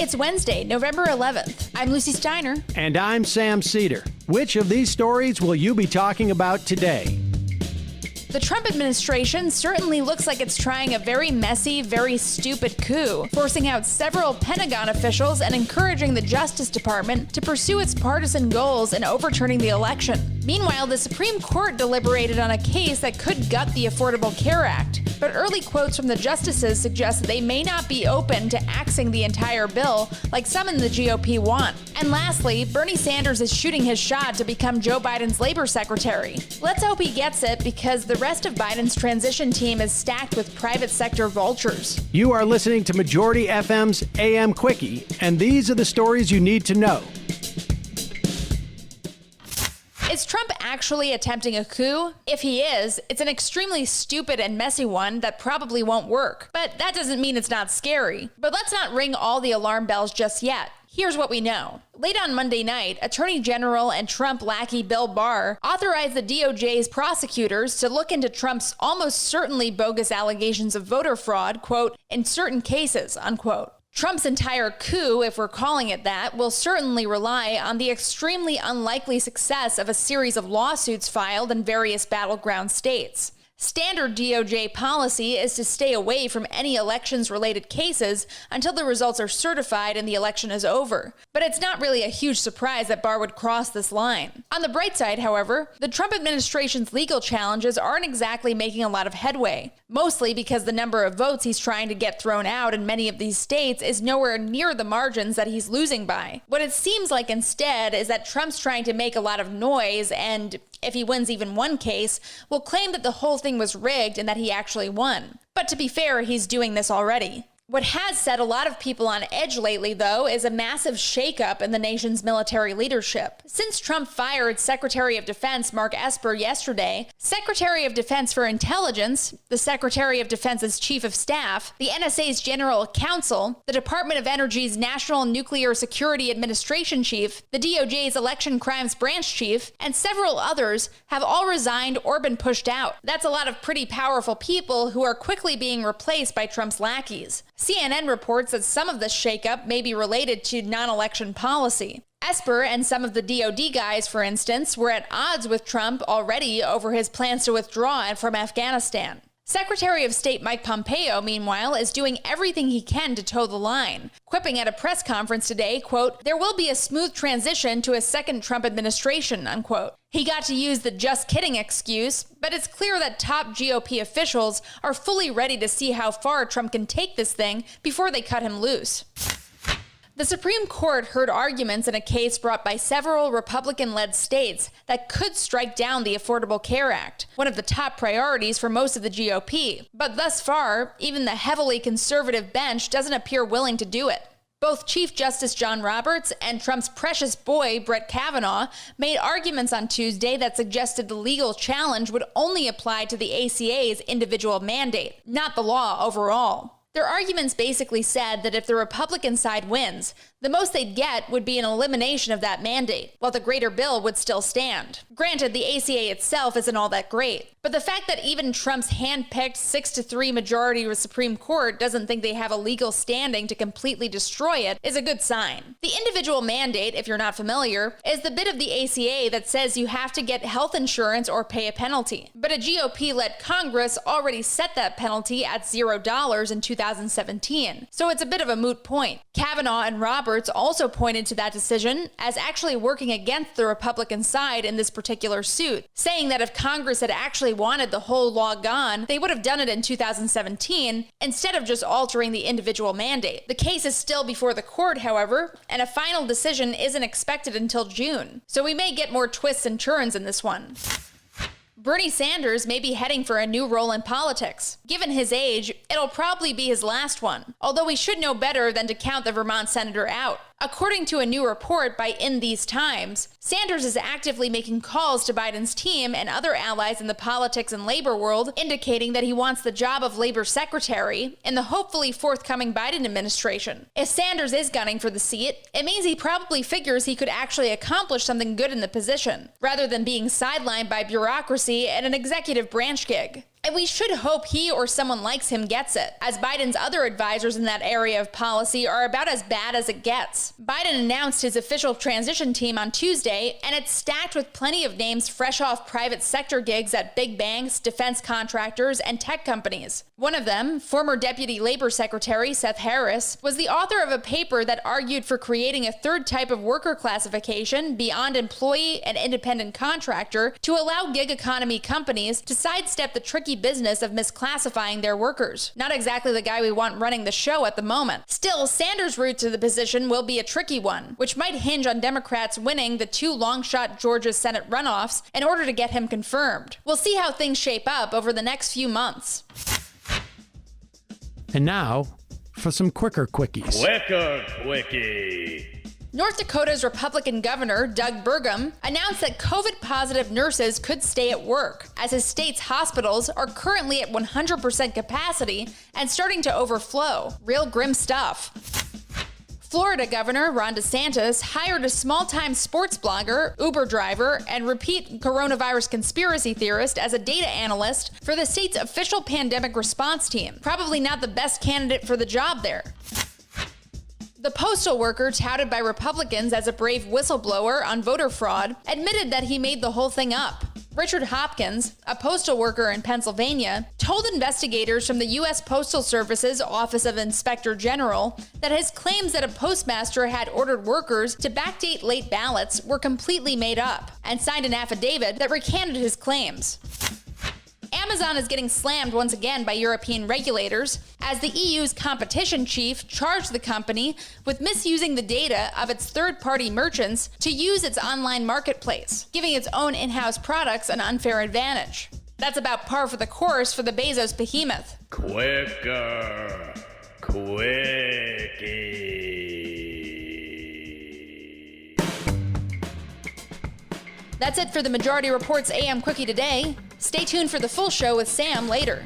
It's Wednesday, November 11th. I'm Lucy Steiner. And I'm Sam Cedar. Which of these stories will you be talking about today? The Trump administration certainly looks like it's trying a very messy, very stupid coup, forcing out several Pentagon officials and encouraging the Justice Department to pursue its partisan goals in overturning the election. Meanwhile, the Supreme Court deliberated on a case that could gut the Affordable Care Act, but early quotes from the justices suggest that they may not be open to axing the entire bill like some in the GOP want. And lastly, Bernie Sanders is shooting his shot to become Joe Biden's labor secretary. Let's hope he gets it, because the rest of Biden's transition team is stacked with private sector vultures. You are listening to Majority FM's AM Quickie, and these are the stories you need to know. Is Trump actually attempting a coup? If he is, it's an extremely stupid and messy one that probably won't work. But that doesn't mean it's not scary. But let's not ring all the alarm bells just yet. Here's what we know. Late on Monday night, Attorney General and Trump lackey Bill Barr authorized the DOJ's prosecutors to look into Trump's almost certainly bogus allegations of voter fraud, quote, in certain cases, unquote. Trump's entire coup, if we're calling it that, will certainly rely on the extremely unlikely success of a series of lawsuits filed in various battleground states. Standard DOJ policy is to stay away from any elections-related cases until the results are certified and the election is over. But it's not really a huge surprise that Barr would cross this line. On the bright side, however, the Trump administration's legal challenges aren't exactly making a lot of headway, mostly because the number of votes he's trying to get thrown out in many of these states is nowhere near the margins that he's losing by. What it seems like instead is that Trump's trying to make a lot of noise and, if he wins even one case, will claim that the whole thing was rigged and that he actually won. But to be fair, he's doing this already. What has set a lot of people on edge lately, though, is a massive shakeup in the nation's military leadership. Since Trump fired Secretary of Defense Mark Esper yesterday, Secretary of Defense for Intelligence, the Secretary of Defense's Chief of Staff, the NSA's General Counsel, the Department of Energy's National Nuclear Security Administration Chief, the DOJ's Election Crimes Branch Chief, and several others have all resigned or been pushed out. That's a lot of pretty powerful people who are quickly being replaced by Trump's lackeys. CNN reports that some of this shakeup may be related to non-election policy. Esper and some of the DOD guys, for instance, were at odds with Trump already over his plans to withdraw from Afghanistan. Secretary of State Mike Pompeo, meanwhile, is doing everything he can to toe the line, quipping at a press conference today, quote, "There will be a smooth transition to a second Trump administration," unquote. He got to use the just kidding excuse, but it's clear that top GOP officials are fully ready to see how far Trump can take this thing before they cut him loose. The Supreme Court heard arguments in a case brought by several Republican-led states that could strike down the Affordable Care Act, one of the top priorities for most of the GOP. But thus far, even the heavily conservative bench doesn't appear willing to do it. Both Chief Justice John Roberts and Trump's precious boy, Brett Kavanaugh, made arguments on Tuesday that suggested the legal challenge would only apply to the ACA's individual mandate, not the law overall. Their arguments basically said that if the Republican side wins, the most they'd get would be an elimination of that mandate, while the greater bill would still stand. Granted, the ACA itself isn't all that great, but the fact that even Trump's hand-picked 6-3 majority of the Supreme Court doesn't think they have a legal standing to completely destroy it is a good sign. The individual mandate, if you're not familiar, is the bit of the ACA that says you have to get health insurance or pay a penalty. But a GOP-led Congress already set that penalty at $0 in 2017, so it's a bit of a moot point. Kavanaugh and Roberts also pointed to that decision as actually working against the Republican side in this particular suit, saying that if Congress had actually wanted the whole law gone, they would have done it in 2017 instead of just altering the individual mandate. The case is still before the court, however, and a final decision isn't expected until June, so we may get more twists and turns in this one. Bernie Sanders may be heading for a new role in politics. Given his age, it'll probably be his last one, although we should know better than to count the Vermont senator out. According to a new report by In These Times, Sanders is actively making calls to Biden's team and other allies in the politics and labor world, indicating that he wants the job of labor secretary in the hopefully forthcoming Biden administration. If Sanders is gunning for the seat, it means he probably figures he could actually accomplish something good in the position, rather than being sidelined by bureaucracy and an executive branch gig. And we should hope he or someone like him gets it, as Biden's other advisors in that area of policy are about as bad as it gets. Biden announced his official transition team on Tuesday, and it's stacked with plenty of names fresh off private sector gigs at big banks, defense contractors, and tech companies. One of them, former Deputy Labor Secretary Seth Harris, was the author of a paper that argued for creating a third type of worker classification beyond employee and independent contractor to allow gig economy companies to sidestep the tricky business of misclassifying their workers. Not exactly the guy we want running the show at the moment. Still, Sanders' route to the position will be a tricky one, which might hinge on Democrats winning the 2 long-shot Georgia Senate runoffs in order to get him confirmed. We'll see how things shape up over the next few months. And now, for some quicker quickies. Quicker Quickie. North Dakota's Republican governor, Doug Burgum, announced that COVID-positive nurses could stay at work, as his state's hospitals are currently at 100% capacity and starting to overflow. Real grim stuff. Florida Governor Ron DeSantis hired a small-time sports blogger, Uber driver, and repeat coronavirus conspiracy theorist as a data analyst for the state's official pandemic response team. Probably not the best candidate for the job there. The postal worker, touted by Republicans as a brave whistleblower on voter fraud, admitted that he made the whole thing up. Richard Hopkins, a postal worker in Pennsylvania, told investigators from the U.S. Postal Service's Office of Inspector General that his claims that a postmaster had ordered workers to backdate late ballots were completely made up, and signed an affidavit that recanted his claims. Amazon is getting slammed once again by European regulators as the EU's competition chief charged the company with misusing the data of its third-party merchants to use its online marketplace, giving its own in-house products an unfair advantage. That's about par for the course for the Bezos behemoth. Quicker Quickie. That's it for the Majority Report's AM Quickie today. Stay tuned for the full show with Sam later.